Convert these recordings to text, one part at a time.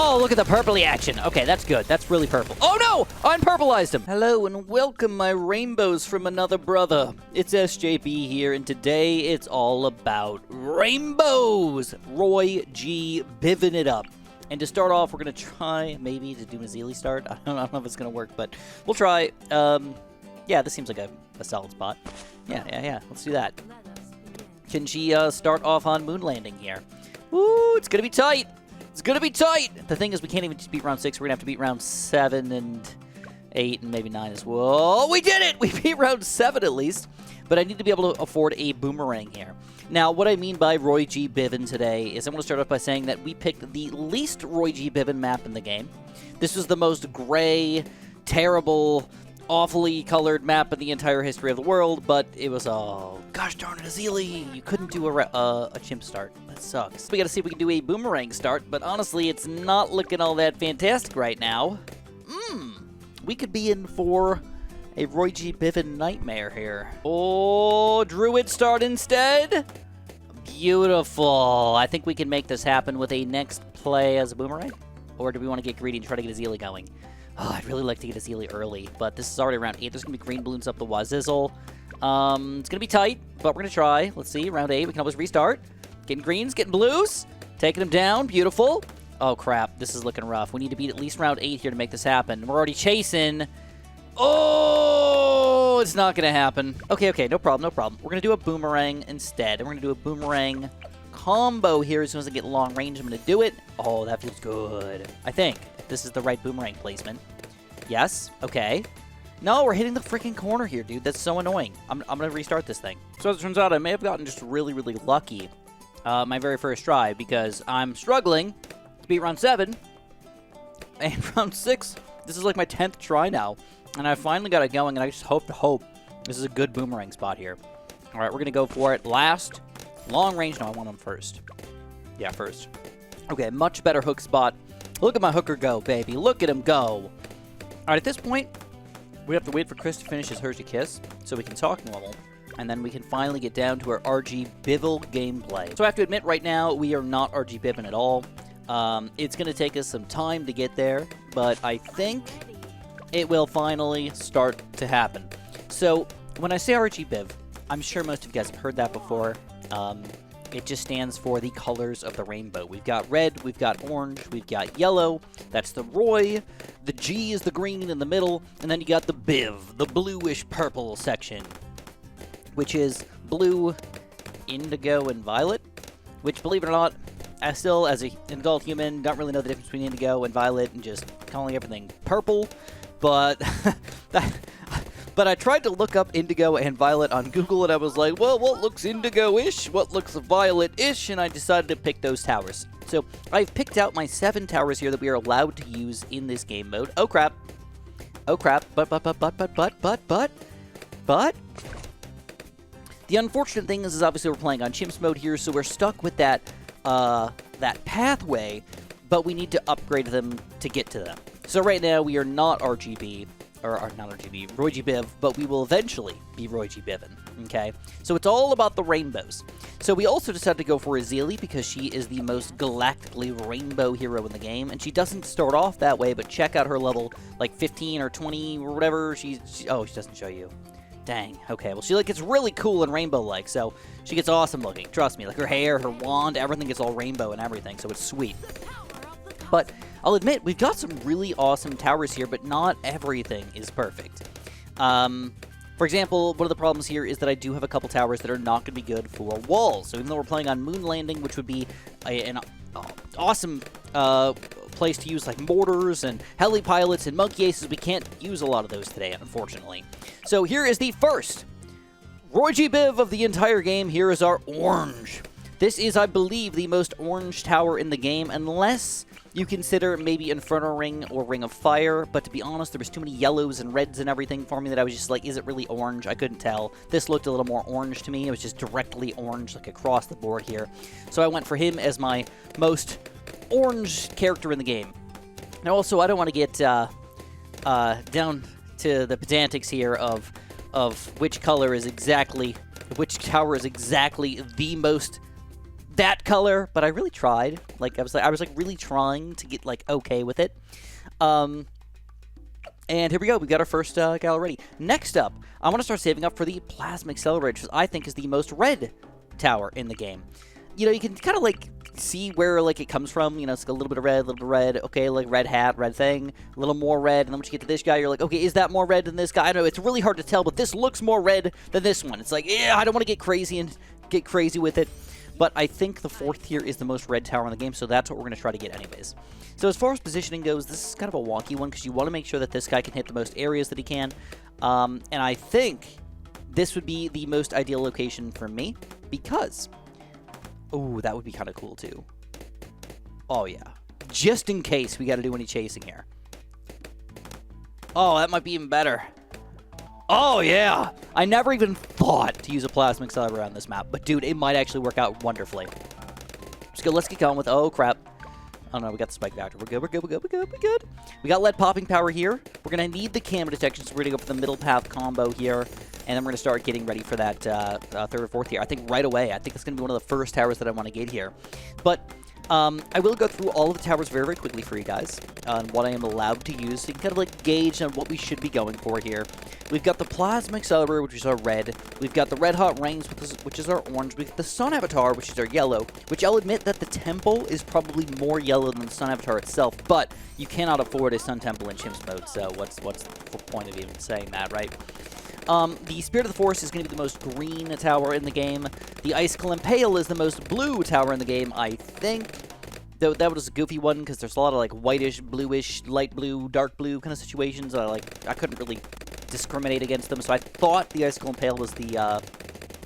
Oh, look at the purpley action. Okay, that's good. That's really purple. Oh, no! Unpurplized him. Hello, and welcome, my rainbows from another brother. It's SJB here, and today it's all about rainbows. Roygbiv it up. And to start off, we're going to try, maybe, to do a Zeely start. I don't know if it's going to work, but we'll try. Yeah, this seems like a solid spot. Yeah. Let's do that. Can she start off on moon landing here? Ooh, it's going to be tight. It's going to be tight. The thing is, we can't even just beat round 6. We're going to have to beat round 7 and 8 and maybe 9 as well. We did it! We beat round 7 at least. But I need to be able to afford a boomerang here. Now, what I mean by Roygbiv today is I want to start off by saying that we picked the least Roygbiv map in the game. This was the most gray, terrible, awfully colored map in the entire history of the world, but it was all, gosh darn it, Zeely. You couldn't do a chimp start. That sucks. We gotta see if we can do a boomerang start, but honestly, it's not looking all that fantastic right now. We could be in for a Roygbiv nightmare here. Oh, Druid start instead? Beautiful. I think we can make this happen with a next play as a boomerang. Or do we want to get greedy and try to get a Zeely going? Oh, I'd really like to get a Zeely early, but this is already round 8. There's going to be green balloons up the wazizzle. It's going to be tight, but we're going to try. Let's see, round 8. We can always restart. Getting greens, getting blues. Taking them down. Beautiful. Oh, crap. This is looking rough. We need to beat at least round 8 here to make this happen. We're already chasing. Oh, it's not going to happen. Okay, no problem. We're going to do a boomerang instead. And we're going to do a boomerang combo here. As soon as I get long range, I'm going to do it. Oh, that feels good. I think this is the right boomerang placement. Yes. Okay. No, we're hitting the freaking corner here, dude. That's so annoying. I'm going to restart this thing. So as it turns out, I may have gotten just really, really lucky my very first try because I'm struggling to beat round 7 and round 6. This is like my 10th try now. And I finally got it going, and I just hope this is a good boomerang spot here. All right, we're going to go for it. Last, long range. No, I want him first. Yeah, first. Okay, much better hook spot. Look at my hooker go, baby. Look at him go. All right, at this point, we have to wait for Chris to finish his Hershey Kiss so we can talk normal. And then we can finally get down to our Roygbiv gameplay. So I have to admit, right now, we are not Roygbiv at all. It's going to take us some time to get there, but I think it will finally start to happen. So when I say Roygbiv, I'm sure most of you guys have heard that before. It just stands for the colors of the rainbow. We've got red, we've got orange, we've got yellow. That's the Roy. The G is the green in the middle. And then you got the Biv, the bluish purple section, which is blue, indigo, and violet. Which, believe it or not, I still, as an adult human, don't really know the difference between indigo and violet and just calling everything purple. But I tried to look up indigo and violet on Google, and I was like, well, what looks indigo-ish? What looks violet-ish? And I decided to pick those towers. So I've picked out my 7 towers here that we are allowed to use in this game mode. Oh, crap. Oh, crap. But. The unfortunate thing is obviously we're playing on chimps mode here, so we're stuck with that pathway, but we need to upgrade them to get to them. So right now, we are not Roygbiv, but we will eventually be Roygbiv, okay? So it's all about the rainbows. So we also decided to go for a Zeely because she is the most galactically rainbow hero in the game, and she doesn't start off that way, but check out her level, like 15 or 20 or whatever. Oh, she doesn't show you. Dang. Okay, well, she gets really cool and rainbow-like, so she gets awesome looking. Trust me, like her hair, her wand, everything gets all rainbow and everything, so it's sweet. But I'll admit, we've got some really awesome towers here, but not everything is perfect. For example, one of the problems here is that I do have a couple towers that are not going to be good for walls. So even though we're playing on moon landing, which would be an awesome place to use like mortars and heli pilots and monkey aces, we can't use a lot of those today, unfortunately. So here is the first Roygbiv of the entire game. Here is our orange. This is, I believe, the most orange tower in the game, unless you consider maybe Inferno Ring or Ring of Fire, but to be honest, there was too many yellows and reds and everything for me that I was just like, is it really orange? I couldn't tell. This looked a little more orange to me. It was just directly orange, like across the board here. So I went for him as my most orange character in the game. Now also, I don't want to get down to the pedantics here of which color is exactly, which tower is exactly the that color, but I really tried. Like, I was like really trying to get, like, okay with it. And here we go. We got our first gal ready. Next up, I want to start saving up for the Plasma Accelerator, which I think is the most red tower in the game. You know, you can kind of, like, see where, like, it comes from. You know, it's like a little bit of red, a little bit of red. Okay, like, red hat, red thing. A little more red. And then once you get to this guy, you're like, okay, is that more red than this guy? I know it's really hard to tell, but this looks more red than this one. It's like, yeah, I don't want to get crazy with it. But I think the 4th tier is the most red tower in the game, so that's what we're going to try to get anyways. So as far as positioning goes, this is kind of a wonky one because you want to make sure that this guy can hit the most areas that he can. And I think this would be the most ideal location for me because... Oh, that would be kind of cool too. Oh, yeah. Just in case we got to do any chasing here. Oh, that might be even better. Oh, yeah. I never even thought to use a Plasma Accelerator on this map. But, dude, it might actually work out wonderfully. Let's get going with... Oh, crap. Oh, no, we got the Spike Factor. We're good, we're good, we're good, we're good, we're good. We got lead popping power here. We're going to need the camo detection, so we're going to go for the middle path combo here. And then we're going to start getting ready for that 3rd or 4th tier. I think right away. I think it's going to be one of the first towers that I want to get here. But... I will go through all of the towers very, very quickly for you guys on what I am allowed to use, so you can kind of like gauge on what we should be going for here. We've got the Plasma Accelerator, which is our red. We've got the Red Hot Rings, which is our orange. We've got the Sun Avatar, which is our yellow, which I'll admit that the temple is probably more yellow than the Sun Avatar itself, but you cannot afford a Sun Temple in Chimps mode, so what's the point of even saying that, right? The Spirit of the Forest is going to be the most green tower in the game. The Icicle Impale is the most blue tower in the game, I think. Though that was a goofy one because there's a lot of like whitish, bluish, light blue, dark blue kind of situations. I couldn't really discriminate against them, so I thought the Icicle Impale was the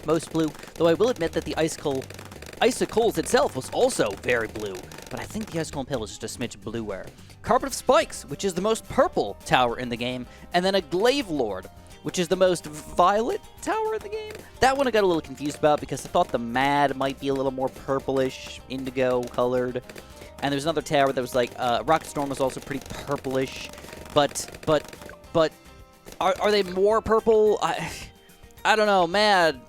most blue. Though I will admit that the Icicles itself was also very blue. But I think the Icicle Impale is just a smidge bluer. Carpet of Spikes, which is the most purple tower in the game. And then a Glaive Lord, which is the most violet tower in the game. That one I got a little confused about because I thought the Mad might be a little more purplish, indigo colored. And there's another tower that was like, Rocket Storm was also pretty purplish. But are they more purple? I don't know, Mad,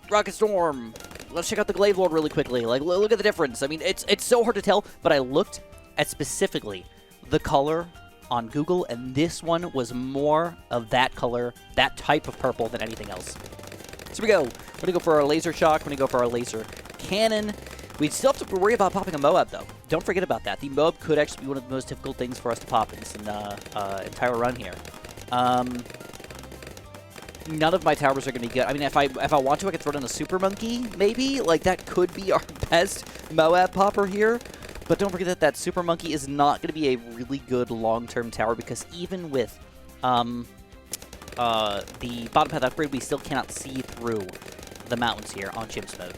Rocket Storm. Let's check out the Glaive Lord really quickly. Like, look at the difference. I mean, it's so hard to tell, but I looked at specifically the color on Google, and this one was more of that color, that type of purple than anything else. So we go. We're going to go for our Laser Shock. We're going to go for our Laser Cannon. We still have to worry about popping a Moab, though. Don't forget about that. The Moab could actually be one of the most difficult things for us to pop in this entire run here. None of my towers are going to be good. I mean, if I want to, I could throw down a Super Monkey, maybe. Like, that could be our best Moab popper here. But don't forget that that Super Monkey is not going to be a really good long-term tower because even with the bottom path upgrade, we still cannot see through the mountains here on Chimps mode.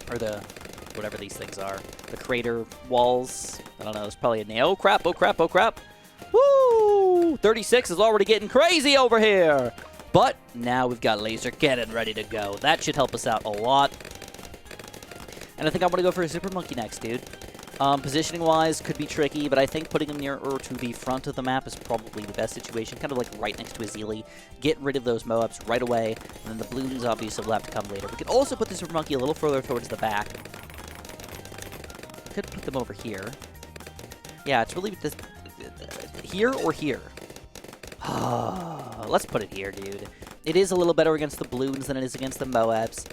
Or the, whatever these things are. The crater walls. I don't know, it's probably a nail. Oh crap, oh crap, oh crap. Woo! 36 is already getting crazy over here. But now we've got Laser Cannon ready to go. That should help us out a lot. And I think I'm going to go for a Super Monkey next, dude. Positioning-wise, could be tricky, but I think putting him nearer to the front of the map is probably the best situation, kind of like right next to Azili. Get rid of those Moabs right away, and then the balloons obviously will have to come later. We could also put the Super Monkey a little further towards the back. We could put them over here. Yeah, it's really this here or here. Let's put it here, dude. It is a little better against the balloons than it is against the Moabs.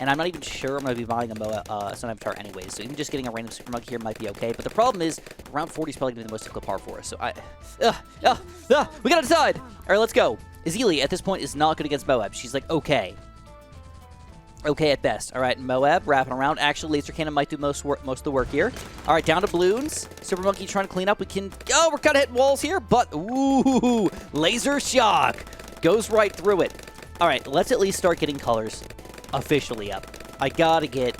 And I'm not even sure I'm going to be buying a Sun Avatar anyways, so even just getting a random Super Monkey here might be okay. But the problem is, round 40 is probably going to be the most difficult part for us. So we got to decide! Alright, let's go. Azili, at this point, is not good against Moab. She's like, okay. Okay at best. Alright, Moab, wrapping around. Actually, Laser Cannon might do most of the work here. Alright, down to balloons. Super Monkey trying to clean up. We can... Oh, we're kind of hitting walls here, but... Ooh! Laser Shock! Goes right through it. Alright, let's at least start getting colors officially up. I gotta get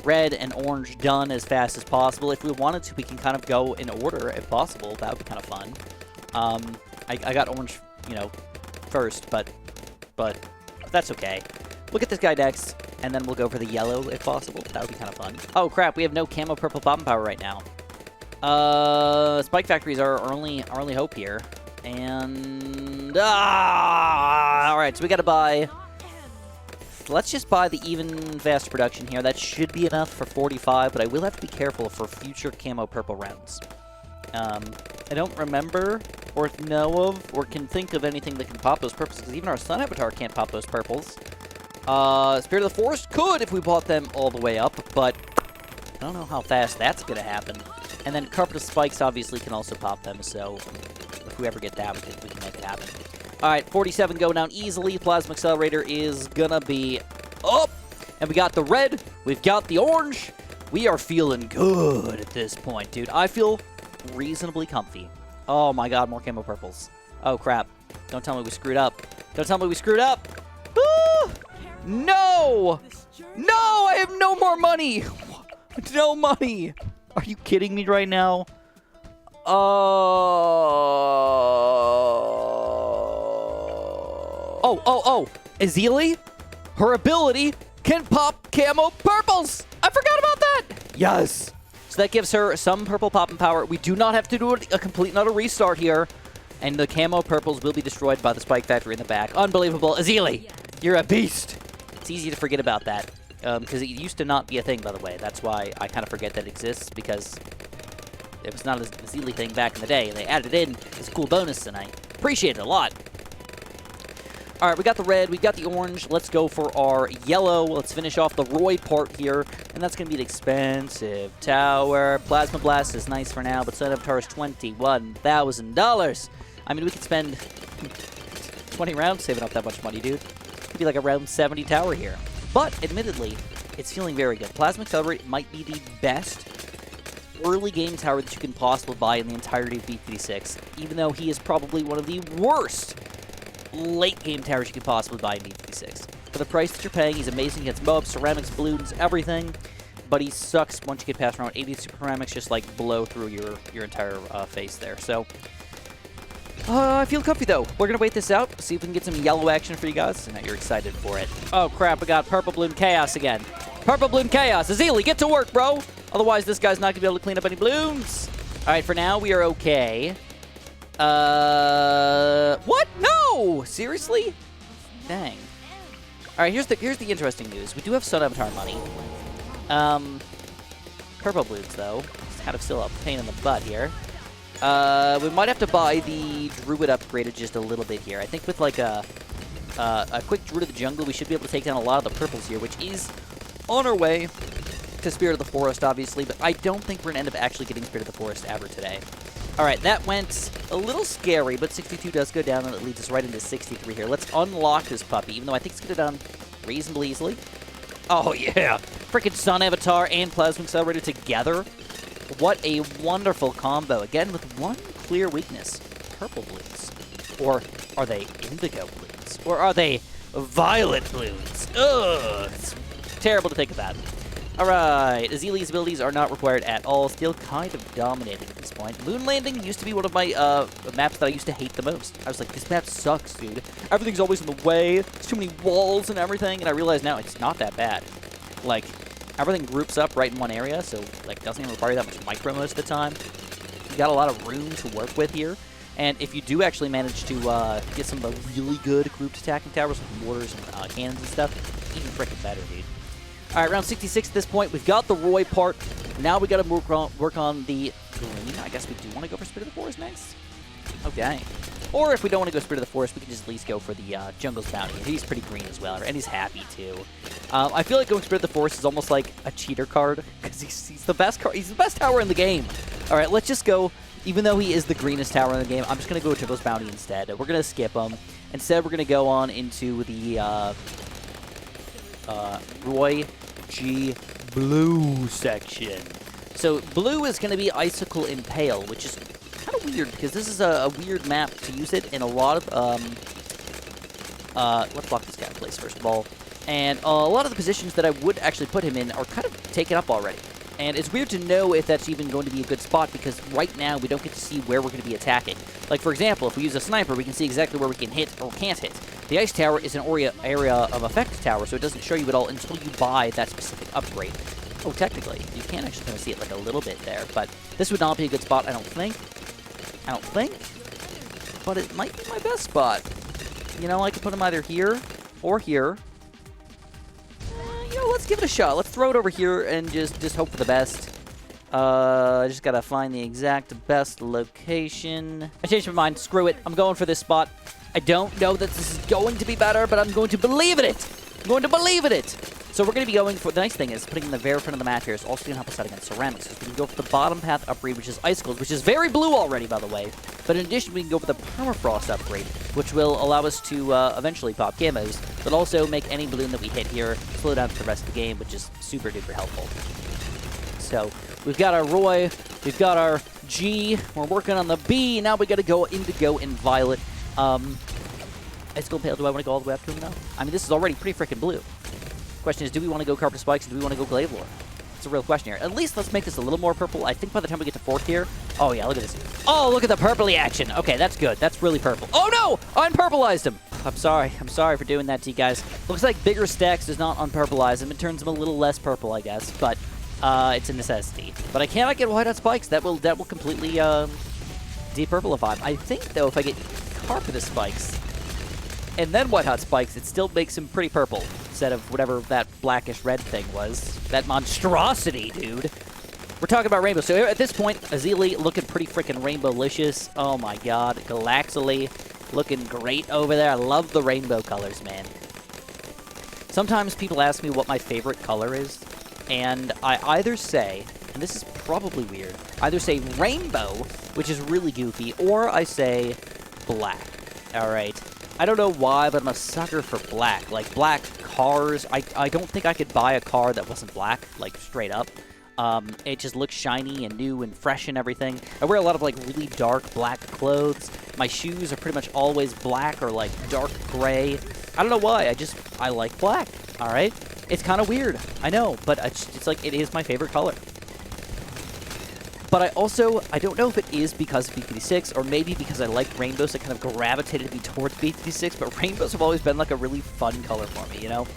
red and orange done as fast as possible. If we wanted to, we can kind of go in order if possible. That would be kind of fun. I got orange, you know, first, but that's okay. We'll get this guy next, and then we'll go for the yellow if possible. That would be kind of fun. Oh crap, we have no camo purple bomb power right now. Spike Factory is our only hope here. And alright, so we gotta buy let's just buy the even faster production here. That should be enough for 45, but I will have to be careful for future camo purple rounds. I don't remember or know of or can think of anything that can pop those purples, because even our Sun Avatar can't pop those purples. Spirit of the Forest could if we bought them all the way up, but I don't know how fast that's going to happen. And then Carpet of Spikes obviously can also pop them, so if we ever get that, we can make it happen. All right, 47 going down easily. Plasma Accelerator is going to be up. And we got the red. We've got the orange. We are feeling good at this point, dude. I feel reasonably comfy. Oh my god, more camo purples. Oh crap. Don't tell me we screwed up. Don't tell me we screwed up. Ah! No! No, I have no more money. No money. Are you kidding me right now? Oh. Azili? Her ability can pop camo purples. I forgot about that. Yes. So that gives her some purple popping power. We do not have to do a complete and utter restart here. And the camo purples will be destroyed by the Spike Factory in the back. Unbelievable. Azili, you're a beast. It's easy to forget about that. Because it used to not be a thing, by the way. That's why I kind of forget that it exists, because it was not a Azili thing back in the day. And they added it in as a cool bonus, and I appreciate it a lot. All right, we got the red, we got the orange. Let's go for our yellow. Let's finish off the Roy part here, and that's going to be an expensive tower. Plasma Blast is nice for now, but Sun Avatar is $21,000. I mean, we could spend 20 rounds saving up that much money, dude. Could be like a round 70 tower here. But, admittedly, it's feeling very good. Plasma Accelerator might be the best early game tower that you can possibly buy in the entirety of B56, even though he is probably one of the worst late game towers you could possibly buy in B56. For the price that you're paying, he's amazing against mobs, ceramics, balloons, everything, but he sucks once you get past around 80 super ceramics, just like blow through your entire face there. So, I feel comfy though. We're gonna wait this out, see if we can get some yellow action for you guys, and now you're excited for it. Oh crap, we got Purple Balloon Chaos again. Purple Balloon Chaos. Azili, get to work, bro! Otherwise, this guy's not gonna be able to clean up any balloons. Alright, for now, we are okay. What? No! Seriously? Dang. Alright, here's the interesting news. We do have Sun Avatar money. Purple balloons, though. It's kind of still a pain in the butt here. We might have to buy the Druid upgraded just a little bit here. I think with like a quick Druid of the Jungle, we should be able to take down a lot of the purples here, which is on our way to Spirit of the Forest, obviously, but I don't think we're going to end up actually getting Spirit of the Forest ever today. Alright, that went a little scary, but 62 does go down, and it leads us right into 63 here. Let's unlock this puppy, even though I think it's going to go down reasonably easily. Oh, yeah! Freaking Sun Avatar and Plasma Accelerator together. What a wonderful combo. Again, with one clear weakness. Purple balloons. Or are they indigo balloons? Or are they violet balloons? Ugh! It's terrible to think about. Alright, Azili's abilities are not required at all. Still kind of dominating at this point. Moon Landing used to be one of my maps that I used to hate the most. I was like, this map sucks, dude. Everything's always in the way. There's too many walls and everything. And I realized now it's not that bad. Like, everything groups up right in one area, so like doesn't even require that much micro most of the time. You got a lot of room to work with here. And if you do actually manage to get some of the really good grouped attacking towers with mortars and cannons and stuff, even freaking better, dude. All right, round 66 at this point. We've got the Roy part. Now we got to work on the green. I guess we do want to go for Spirit of the Forest next. Okay. Or if we don't want to go Spirit of the Forest, we can just at least go for the Jungle's Bounty. He's pretty green as well, and he's happy too. I feel like going Spirit of the Forest is almost like a cheater card, because he's the best card. He's the best tower in the game. All right, let's just go. Even though he is the greenest tower in the game, I'm just going to go with Jungle's Bounty instead. We're going to skip him. Instead, we're going to go on into the Roy G Blue section. So blue is going to be Icicle Impale, which is kind of weird because this is a weird map to use it in a lot of let's block this guy in place first of all. And a lot of the positions that I would actually put him in are kind of taken up already. And it's weird to know if that's even going to be a good spot because right now we don't get to see where we're going to be attacking. Like, for example, if we use a sniper, we can see exactly where we can hit or can't hit. The Ice Tower is an area of effect tower, so it doesn't show you at all until you buy that specific upgrade. Oh, technically, you can actually kind of see it like a little bit there, but this would not be a good spot, I don't think. But it might be my best spot. You know, I could put him either here or here. know, let's give it a shot. Let's throw it over here and just hope for the best. I just gotta find the exact best location. I changed my mind. Screw it. I'm going for this spot. I don't know that this is going to be better, but I'm going to believe in it. I'm going to believe in it. So we're going to be going for, the nice thing is, putting in the very front of the map here is also going to help us out against ceramics. So we can go for the bottom path upgrade, which is icicles, which is very blue already, by the way. But in addition, we can go for the permafrost upgrade, which will allow us to eventually pop camos, but also make any balloon that we hit here slow down for the rest of the game, which is super duper helpful. So we've got our Roy, we've got our G, we're working on the B, now we got to go Indigo and Violet. Icicle Pale, do I want to go all the way up to him now? I mean, this is already pretty freaking blue. Question is, do we want to go Carpet Spikes, or do we want to go Glavelore? It's a real question here. At least let's make this a little more purple. I think by the time we get to 4th here... Oh, yeah, look at this. Oh, look at the purpley action. Okay, that's good. That's really purple. Oh, no! I unpurplized him! I'm sorry. I'm sorry for doing that to you guys. Looks like bigger stacks does not unpurplize him. It turns him a little less purple, I guess. But it's a necessity. But I cannot get White Hot Spikes. That will completely de-purplify him. I think, though, if I get Carpet Spikes and then White Hot Spikes, it still makes him pretty purple instead of whatever that blackish red thing was. That monstrosity, dude. We're talking about rainbow. So at this point, Azili looking pretty freaking rainbow-licious. Oh my god. Galaxily looking great over there. I love the rainbow colors, man. Sometimes people ask me what my favorite color is, and I either say, and this is probably weird, either say rainbow, which is really goofy, or I say black. Alright. I don't know why, but I'm a sucker for black. Like, black cars. I don't think I could buy a car that wasn't black, like, straight up. It just looks shiny and new and fresh and everything. I wear a lot of, like, really dark black clothes. My shoes are pretty much always black or, like, dark gray. I don't know why. I like black, all right? It's kind of weird. I know, but it's like, it is my favorite color. But I don't know if it is because of B56 or maybe because I like rainbows that kind of gravitated me towards B56, but rainbows have always been like a really fun color for me, you know?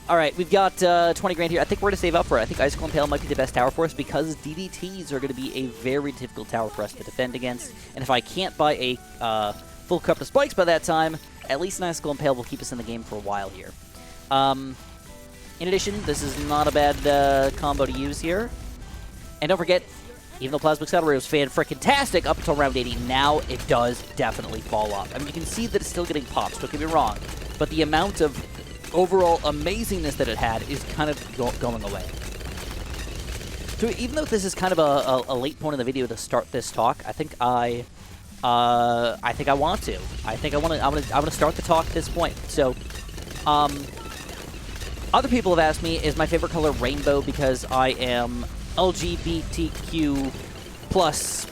All right, we've got 20 grand here. I think we're going to save up for it. I think Icicle and Pale might be the best tower for us because DDTs are going to be a very difficult tower for us to defend against. And if I can't buy a full cup of spikes by that time, at least an Icicle and Pale will keep us in the game for a while here. In addition, this is not a bad combo to use here. And don't forget, even though Plasma Accelerator was fan-frickin-tastic up until round 80, now it does definitely fall off. I mean, you can see that it's still getting pops, don't get me wrong, but the amount of overall amazingness that it had is kind of going away. So even though this is kind of a late point in the video to start this talk, I think I want to. I want to start the talk at this point. So, other people have asked me, is my favorite color rainbow because I am LGBTQ plus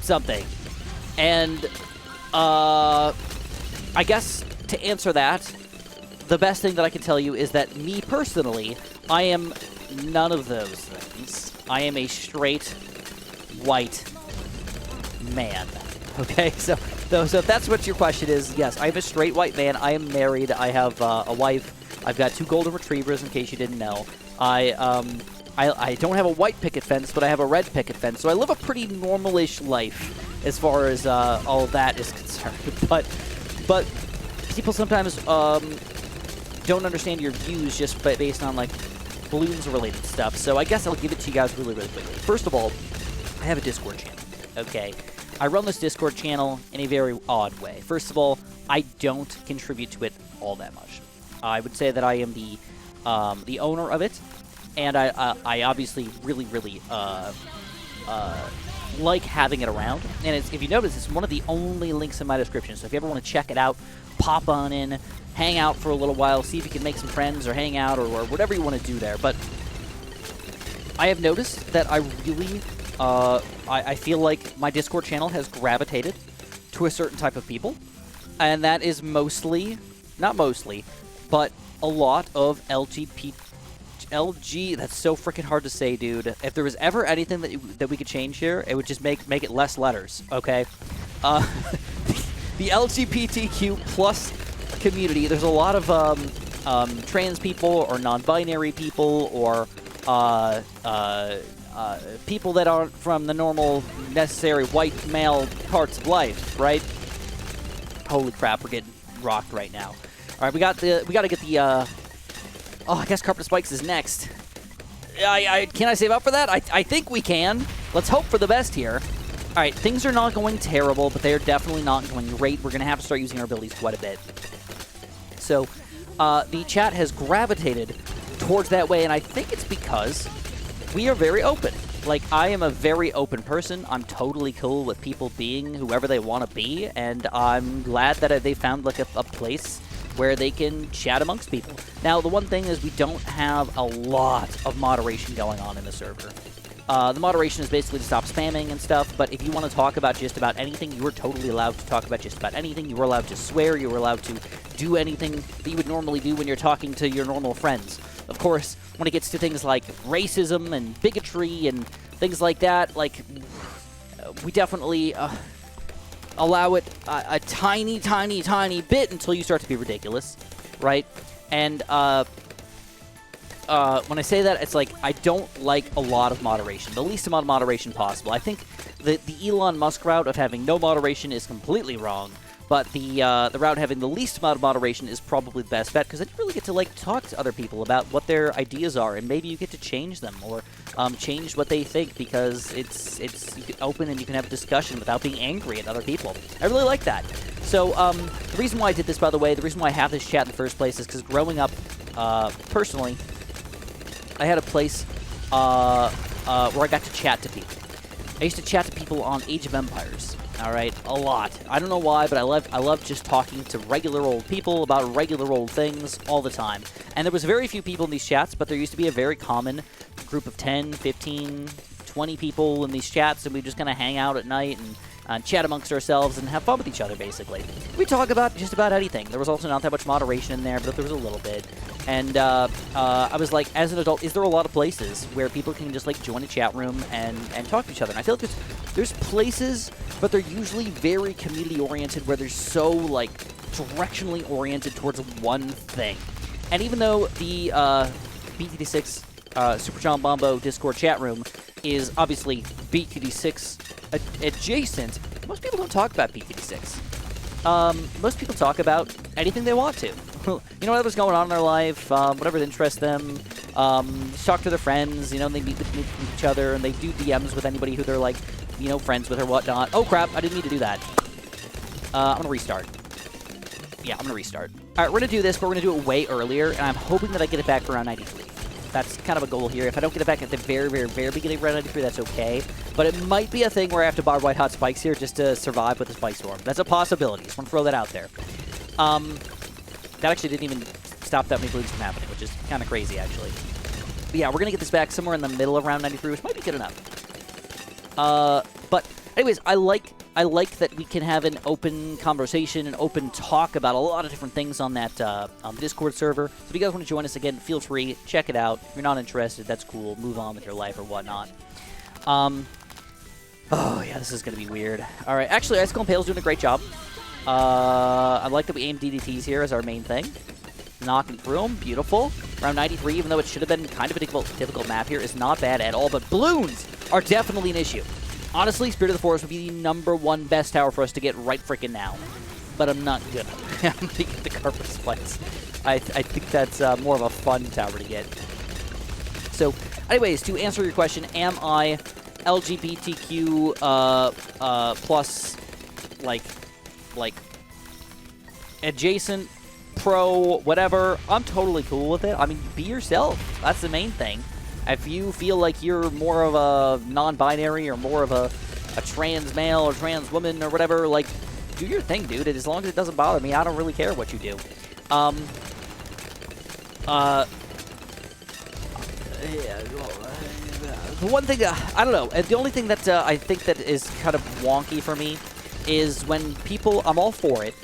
something? And I guess to answer that, the best thing that I can tell you is that me personally, I am none of those things. I am a straight white man. Okay, so if that's what your question is, yes, I'm a straight white man. I am married. I have a wife. I've got 2 golden retrievers, in case you didn't know. I don't have a white picket fence, but I have a red picket fence, so I live a pretty normal-ish life as far as all of that is concerned. But people sometimes don't understand your views just based on, like, balloons-related stuff, so I guess I'll give it to you guys really, really quickly. First of all, I have a Discord channel, okay? I run this Discord channel in a very odd way. First of all, I don't contribute to it all that much. I would say that I am the owner of it, and I obviously really, really like having it around. And if you notice, it's one of the only links in my description. So if you ever want to check it out, pop on in, hang out for a little while, see if you can make some friends or hang out or whatever you want to do there. But I have noticed that I really, I feel like my Discord channel has gravitated to a certain type of people. And that is mostly, not mostly, but a lot of LG, that's so freaking hard to say, dude. If there was ever anything that we could change here, it would just make it less letters, okay? The LGBTQ plus community, there's a lot of trans people or non-binary people or people that aren't from the normal, necessary white male parts of life, right? Holy crap, we're getting rocked right now. All right, we got to get the Oh, I guess Carpet Spikes is next. Can I save up for that? I think we can. Let's hope for the best here. All right, things are not going terrible, but they are definitely not going great. We're going to have to start using our abilities quite a bit. So the chat has gravitated towards that way, and I think it's because we are very open. Like, I am a very open person. I'm totally cool with people being whoever they want to be, and I'm glad that they found, like, a place where they can chat amongst people. Now, the one thing is we don't have a lot of moderation going on in the server. The moderation is basically to stop spamming and stuff, but if you want to talk about just about anything, you are totally allowed to talk about just about anything. You are allowed to swear. You are allowed to do anything that you would normally do when you're talking to your normal friends. Of course, when it gets to things like racism and bigotry and things like that, like, we definitely allow it a tiny, tiny, tiny bit until you start to be ridiculous, right? And when I say that, it's like I don't like a lot of moderation, the least amount of moderation possible. I think the Elon Musk route of having no moderation is completely wrong, but the route having the least amount of moderation is probably the best bet, because then you really get to, like, talk to other people about what their ideas are, and maybe you get to change them or change what they think, because it's you can open and you can have a discussion without being angry at other people. I really like that. So the reason why I did this, by the way, the reason why I have this chat in the first place is because growing up, personally, I had a place where I got to chat to people. I used to chat to people on Age of Empires, all right, a lot. I don't know why, but I love just talking to regular old people about regular old things all the time. And there was very few people in these chats, but there used to be a very common group of 10, 15, 20 people in these chats, and we just kind of hang out at night and chat amongst ourselves and have fun with each other, basically. We talk about just about anything. There was also not that much moderation in there, but there was a little bit. And I was like, as an adult, is there a lot of places where people can just, like, join a chat room and talk to each other? And I feel like there's places, but they're usually very community-oriented, where they're so, like, directionally oriented towards one thing. And even though the BTD6 Super John Bombo Discord chat room is obviously BTD6 adjacent, most people don't talk about BTD6. Most people talk about anything they want to. You know, whatever's going on in their life, whatever interests them, talk to their friends, you know, and they meet with each other, and they do DMs with anybody who they're, like, you know, friends with or whatnot. Oh, crap, I didn't mean to do that. I'm going to restart. Yeah, I'm going to restart. All right, we're going to do this, but we're going to do it way earlier, and I'm hoping that I get it back for around 93. That's kind of a goal here. If I don't get it back at the very, very, very beginning of round 93, that's okay. But it might be a thing where I have to barbed white hot spikes here just to survive with the spike storm. That's a possibility. Just want to throw that out there. That actually didn't even stop that many bleeds from happening, which is kind of crazy, actually. But yeah, we're going to get this back somewhere in the middle of round 93, which might be good enough. But anyways, I like that we can have an open conversation, an open talk about a lot of different things on that Discord server. So if you guys want to join us again, feel free. Check it out. If you're not interested, that's cool. Move on with your life or whatnot. Oh, yeah, this is going to be weird. All right, actually, Icicle Impale's doing a great job. I like that we aim DDTs here as our main thing. Knocking through them. Beautiful. Round 93, even though it should have been kind of a difficult map here, is not bad at all. But balloons are definitely an issue. Honestly, Spirit of the Forest would be the #1 best tower for us to get right freaking now. But I'm not gonna. I'm gonna get the Carpet Spikes. I think that's more of a fun tower to get. So, anyways, to answer your question, am I LGBTQ plus, like adjacent, pro, whatever? I'm totally cool with it. I mean, be yourself. That's the main thing. If you feel like you're more of a non-binary or more of a trans male or trans woman or whatever, like, do your thing, dude. As long as it doesn't bother me, I don't really care what you do. The one thing, I don't know, the only thing that I think that is kind of wonky for me is when people, I'm all for it,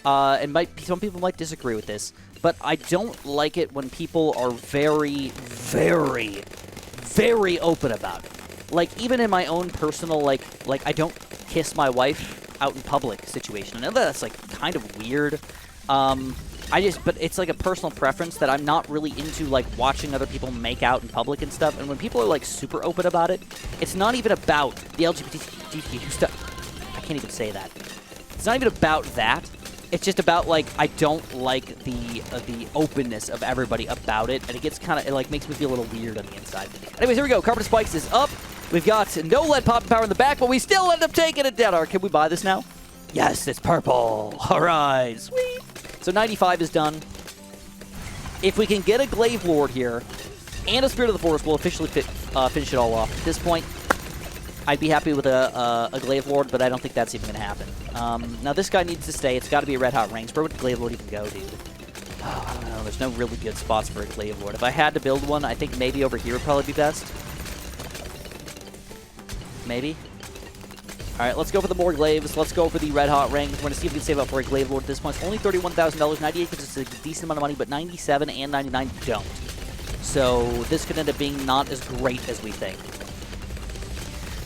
and some people might disagree with this, but I don't like it when people are very, very, very open about it. Like, even in my own personal, like I don't kiss my wife out in public situation. I know that's, like, kind of weird. But it's, like, a personal preference that I'm not really into, like, watching other people make out in public and stuff. And when people are, like, super open about it, it's not even about the LGBTQ stuff. I can't even say that. It's not even about that. It's just about, like, I don't like the openness of everybody about it, and it gets kind of, it, like, makes me feel a little weird on the inside. Anyways, here we go. Carpet Spikes is up. We've got no lead popping power in the back, but we still end up taking it down. All right, can we buy this now? Yes, it's purple. All right, sweet. So 95 is done. If we can get a Glaive Lord here and a Spirit of the Forest, we'll officially finish it all off. At this point, I'd be happy with a Glaive Lord, but I don't think that's even going to happen. Now, this guy needs to stay. It's got to be a Red Hot Range. Where would the Glaive Lord even go, dude? Oh, I don't know. There's no really good spots for a Glaive Lord. If I had to build one, I think maybe over here would probably be best. Maybe. All right, let's go for the more Glaives. Let's go for the Red Hot Rings. We're going to see if we can save up for a Glaive Lord at this point. It's only $31,000. 98 gives us a decent amount of money, but 97 and 99 don't. So this could end up being not as great as we think.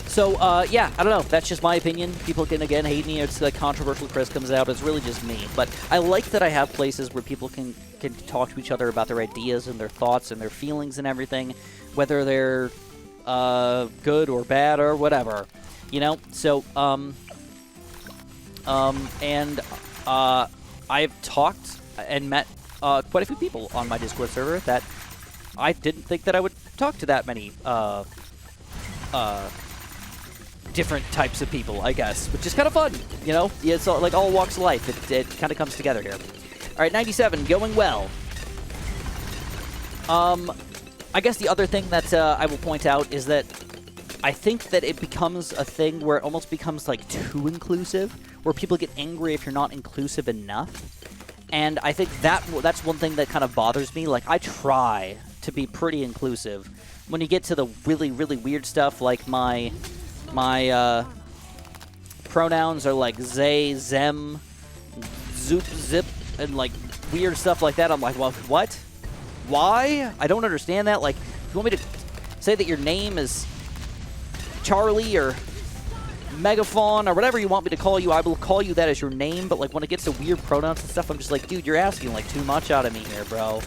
So, yeah, I don't know. That's just my opinion. People can, again, hate me. It's like controversial Chris comes out. It's really just me. But I like that I have places where people can talk to each other about their ideas and their thoughts and their feelings and everything, whether they're good or bad or whatever. You know? So, I've talked and met quite a few people on my Discord server that I didn't think that I would talk to that many different types of people, I guess, which is kind of fun, you know? Yeah, it's all, like all walks of life. It kind of comes together here. All right, 97, going well. I guess the other thing that I will point out is that I think that it becomes a thing where it almost becomes like too inclusive, where people get angry if you're not inclusive enough. And I think that's one thing that kind of bothers me. Like, I try to be pretty inclusive. When you get to the really, really weird stuff, like my pronouns are like they, them, zoop, zip, and like weird stuff like that, I'm like, well, what? Why? I don't understand that. Like, if you want me to say that your name is Charlie or Megaphone or whatever you want me to call you, I will call you that as your name. But like when it gets to weird pronouns and stuff, I'm just like, dude, you're asking like too much out of me here, bro.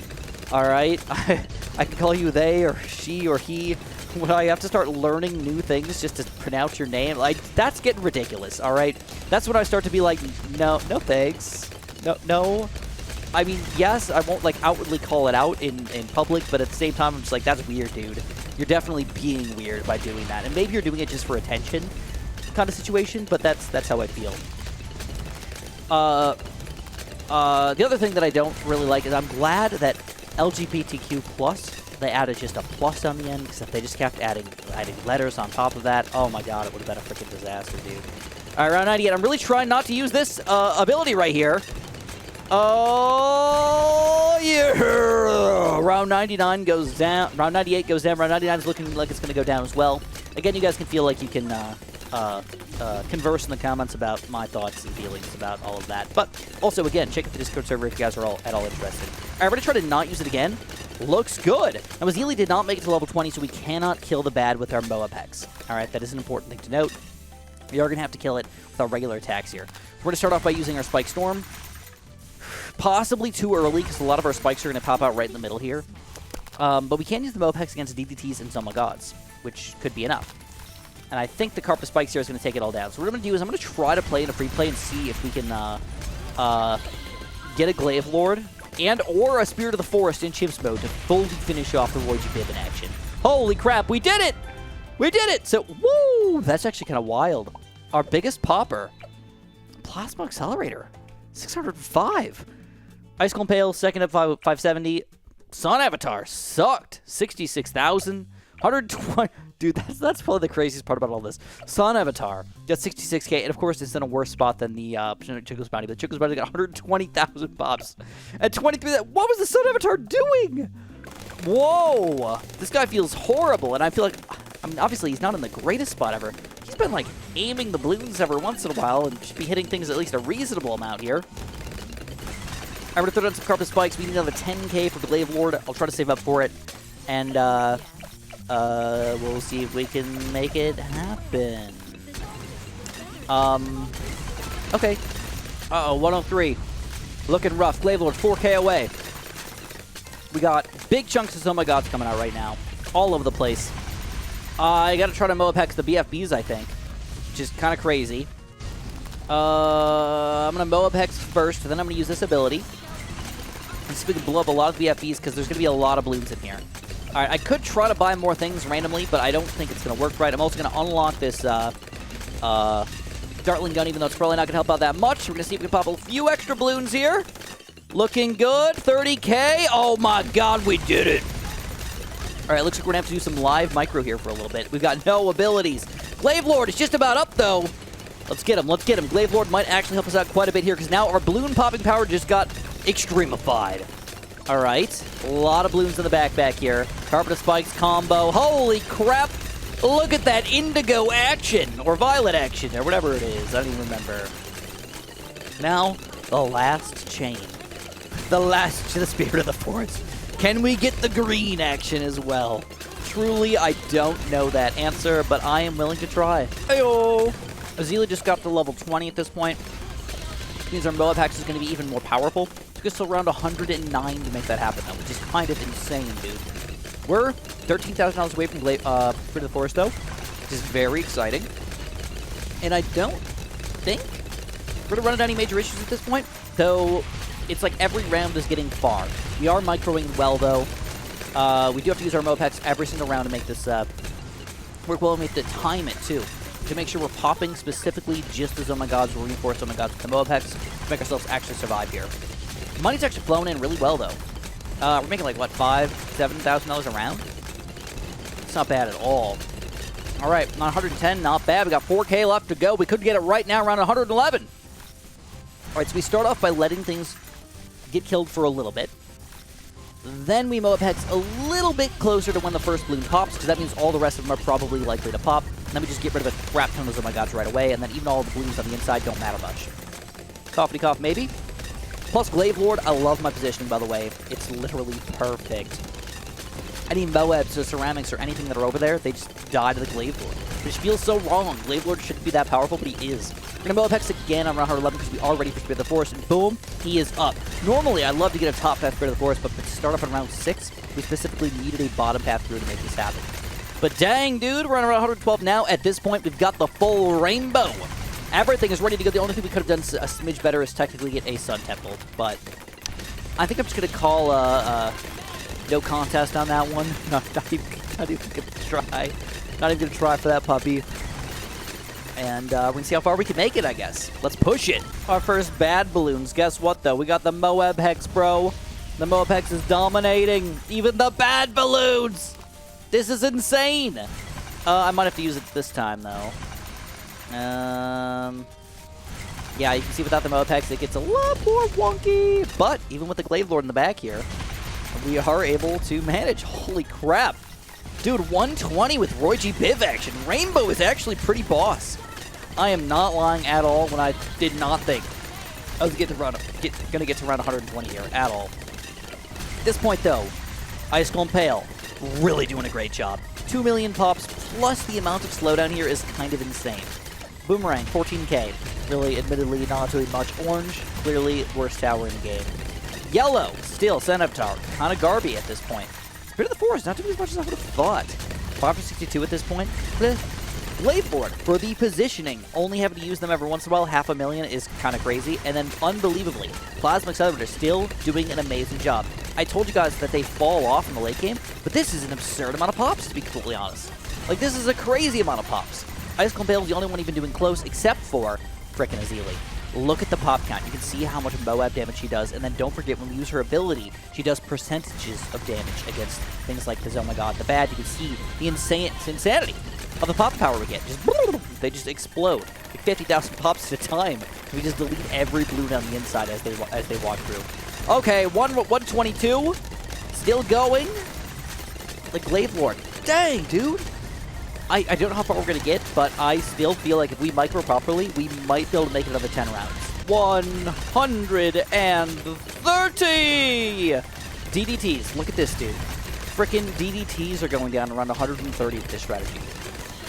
All right, I can call you they or she or he. When I have to start learning new things just to pronounce your name, like that's getting ridiculous. All right, that's when I start to be like, no thanks, no. I mean, yes, I won't like outwardly call it out in public, but at the same time, I'm just like, that's weird, dude. You're definitely being weird by doing that, and maybe you're doing it just for attention, kind of situation. But that's how I feel. The other thing that I don't really like is I'm glad that LGBTQ+, they added just a plus on the end, because if they just kept adding letters on top of that, oh my god, it would have been a freaking disaster, dude. All right, round 98. I'm really trying not to use this ability right here. Oh, yeah! Round 99 goes down. Round 98 goes down. Round 99 is looking like it's going to go down as well. Again, you guys can feel like you can converse in the comments about my thoughts and feelings about all of that. But also, again, check out the Discord server if you guys are at all interested. All right, we're going to try to not use it again. Looks good. Now, Mazealy did not make it to level 20, so we cannot kill the bad with our Moapex. All right, that is an important thing to note. We are going to have to kill it with our regular attacks here. We're going to start off by using our Spike Storm. Possibly too early, because a lot of our spikes are going to pop out right in the middle here. But we can use the Moapex against DDTs and Zoma Gods, which could be enough. And I think the Carpet Spikes here is going to take it all down. So what I'm going to do is I'm going to try to play in a free play and see if we can get a Glaive Lord or a Spirit of the Forest in Chimps mode to fully finish off the Roygbiv in action. Holy crap, we did it! We did it! So, woo! That's actually kind of wild. Our biggest popper. Plasma Accelerator. 605. Ice Cold Pale, second at 570. Sun Avatar sucked. 66,000. 120. Dude, that's probably the craziest part about all this. Sun Avatar got 66k, and of course it's in a worse spot than the Chico's Bounty. But Chico's Bounty got 120,000 pops. At 23, what was the Sun Avatar doing? Whoa. This guy feels horrible, and I feel like, I mean, obviously he's not in the greatest spot ever. He's been like aiming the balloons every once in a while and should be hitting things at least a reasonable amount here. I'm going to throw down some Carpet Spikes. We need another 10k for Glaive Lord. I'll try to save up for it. And we'll see if we can make it happen. Okay. Uh-oh, 103. Looking rough. Glaive Lord, 4k away. We got big chunks of Oh My Gods coming out right now. All over the place. I got to try to Moapex the BFBs, I think. Which is kind of crazy. I'm going to Moab Hex first, then I'm going to use this ability. And see if we can blow up a lot of VFBs, because there's going to be a lot of balloons in here. All right, I could try to buy more things randomly, but I don't think it's going to work right. I'm also going to unlock this Dartling gun, even though it's probably not going to help out that much. We're going to see if we can pop a few extra balloons here. Looking good. 30K. Oh, my God, we did it. All right, looks like we're going to have to do some live micro here for a little bit. We've got no abilities. Glaive Lord is just about up, though. Let's get him. Let's get him. Glaive Lord might actually help us out quite a bit here, because now our balloon popping power just got extremified. All right. A lot of balloons in the backpack here. Carpet of Spikes combo. Holy crap. Look at that indigo action, or violet action, or whatever it is. I don't even remember. Now, the last chain. The last to the Spirit of the Forest. Can we get the green action as well? Truly, I don't know that answer, but I am willing to try. Ayo! Azila just got to level 20 at this point. Which means our Moab Hex is going to be even more powerful. It took us to around 109 to make that happen, though, which is kind of insane, dude. We're $13,000 away from Spirit of the Forest, though, which is very exciting. And I don't think we're going to run into any major issues at this point, though it's like every round is getting far. We are microing well, though. We do have to use our Moab Hex every single round to make this work well, and we have to time it, too, to make sure we're popping specifically just as Oh My Gods, reinforced Oh My Gods with the Moab Hex to make ourselves actually survive here. Money's actually flowing in really well, though. We're making like, what, $5,000, $7,000 a round? It's not bad at all. All right, 110, not bad. We got 4K left to go. We could get it right now around 111. All right, so we start off by letting things get killed for a little bit. Then we Moab Hex a little bit closer to when the first balloon pops, because that means all the rest of them are probably likely to pop. And then we just get rid of a crap ton of Oh My Gods right away, and then even all the balloons on the inside don't matter much. Coughy cough, maybe. Plus Glaive Lord, I love my positioning, by the way. It's literally perfect. Any Moabs or ceramics or anything that are over there, they just die to the Glaive Lord. Which feels so wrong. Glaive Lord shouldn't be that powerful, but he is. We're going to Moab Hex again on round 111 because we are ready for Spirit of the Forest, and boom, he is up. Normally, I'd love to get a top path Spirit of the Forest, but to start off on round 6, we specifically needed a bottom path through to make this happen. But dang, dude, we're on around 112 now. At this point, we've got the full rainbow. Everything is ready to go. The only thing we could have done a smidge better is technically get a Sun Temple, but I think I'm just going to call no contest on that one. Not even going to try. Not even going to try for that puppy. And we're going to see how far we can make it, I guess. Let's push it. Our first bad balloons. Guess what, though? We got the Moab Hex, bro. The Moab Hex is dominating even the bad balloons. This is insane. I might have to use it this time, though. Yeah, you can see without the Moab Hex, it gets a lot more wonky. But even with the Glaive Lord in the back here, we are able to manage. Holy crap. Dude, 120 with Roygbiv action. Rainbow is actually pretty boss. I am not lying at all when I did not think I was going to get to around 120 here at all. At this point, though, Ice Golem Pale really doing a great job. 2 million pops plus the amount of slowdown here is kind of insane. Boomerang, 14K. Really, admittedly, not doing much. Orange, clearly worst tower in the game. Yellow, still, Senap Tower. Kind of garby at this point. Spirit of the Forest, not doing as much as I would have thought. 5 for 62 at this point. Glaive Lord, for the positioning, only having to use them every once in a while, 500,000 is kind of crazy. And then, unbelievably, Plasma Accelerator still doing an amazing job. I told you guys that they fall off in the late game, but this is an absurd amount of pops, to be completely honest. Like, this is a crazy amount of pops. Ice Golem Pale is the only one even doing close, except for frickin' Azili. Look at the pop count. You can see how much Moab damage she does, and then don't forget, when we use her ability, she does percentages of damage against things like the Oh My God, the bad. You can see the insanity of the pop power we get. They just explode. Like 50,000 pops at a time. We just delete every balloon on the inside as they walk through. Okay, 122. Still going. The Glaive Lord. Dang, dude. I don't know how far we're going to get, but I still feel like if we micro properly, we might be able to make another 10 rounds. 130! DDTs. Look at this, dude. Frickin' DDTs are going down around 130 with this strategy.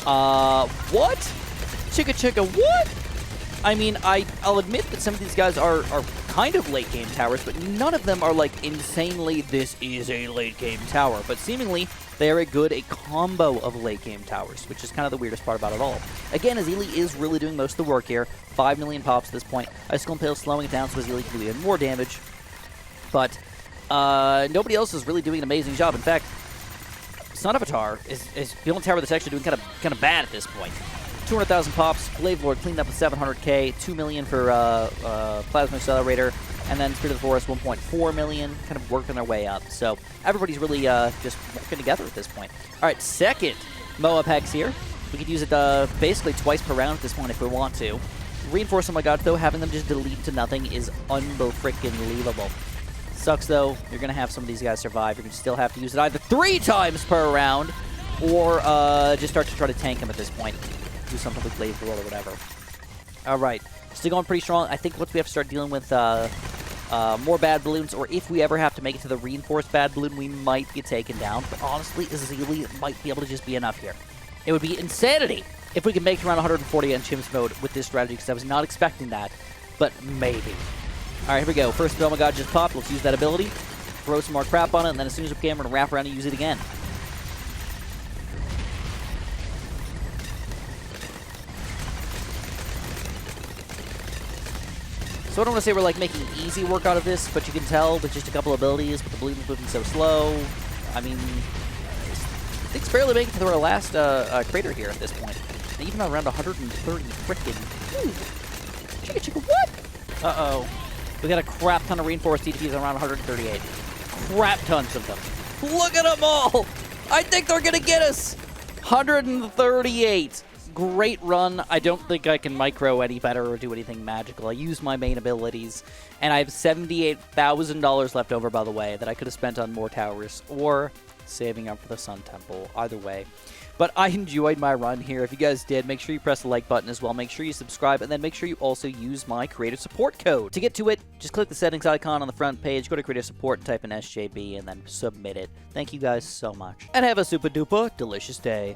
What? Chicka, what? I mean, I'll admit that some of these guys are kind of late-game towers, but none of them are, like, insanely, this is a late-game tower. But seemingly, They are a combo of late-game towers, which is kind of the weirdest part about it all. Again, Azili is really doing most of the work here. 5 million pops at this point. Icicle Impale slowing it down so Azili can do even more damage. But nobody else is really doing an amazing job. In fact, Sun Avatar is the only tower that's actually doing kind of bad at this point. 200,000 pops. Glaive Lord cleaned up with 700k. 2 million for Plasma Accelerator. And then Spirit of the Forest, 1.4 million, kind of working their way up. So everybody's really just working together at this point. All right, second Moab Hex here. We could use it basically twice per round at this point if we want to. Reinforce, oh my god, though, having them just delete to nothing is unbelievable. Sucks, though. You're going to have some of these guys survive. You're going to still have to use it either 3 times per round or just start to try to tank him at this point. Do something with Glaive Lord or whatever. All right. Still going pretty strong. I think once we have to start dealing with more bad balloons, or if we ever have to make it to the reinforced bad balloon, we might get taken down. But honestly, Azili might be able to just be enough here. It would be insanity if we could make it around 140 on Chimps mode with this strategy, because I was not expecting that, but maybe. All right, here we go. First, oh my god, just popped. Let's use that ability. Throw some more crap on it, and then as soon as we can, we're going to wrap around and use it again. So I don't want to say we're like making easy work out of this, but you can tell with just a couple abilities, with the balloons moving so slow. I mean, things barely make it to our last crater here at this point. And even around 130 frickin'. Chicka, what? Uh-oh. We got a crap ton of reinforced TTPs around 138. Crap tons of them. Look at them all! I think they're gonna get us! 138. Great run. I don't think I can micro any better or do anything magical. I use my main abilities, and I have $78,000 left over, by the way, that I could have spent on more towers or saving up for the Sun Temple. Either way. But I enjoyed my run here. If you guys did, make sure you press the like button as well. Make sure you subscribe, and then make sure you also use my creator support code. To get to it, just click the settings icon on the front page, go to creator support, and type in SJB, and then submit it. Thank you guys so much. And have a super duper delicious day.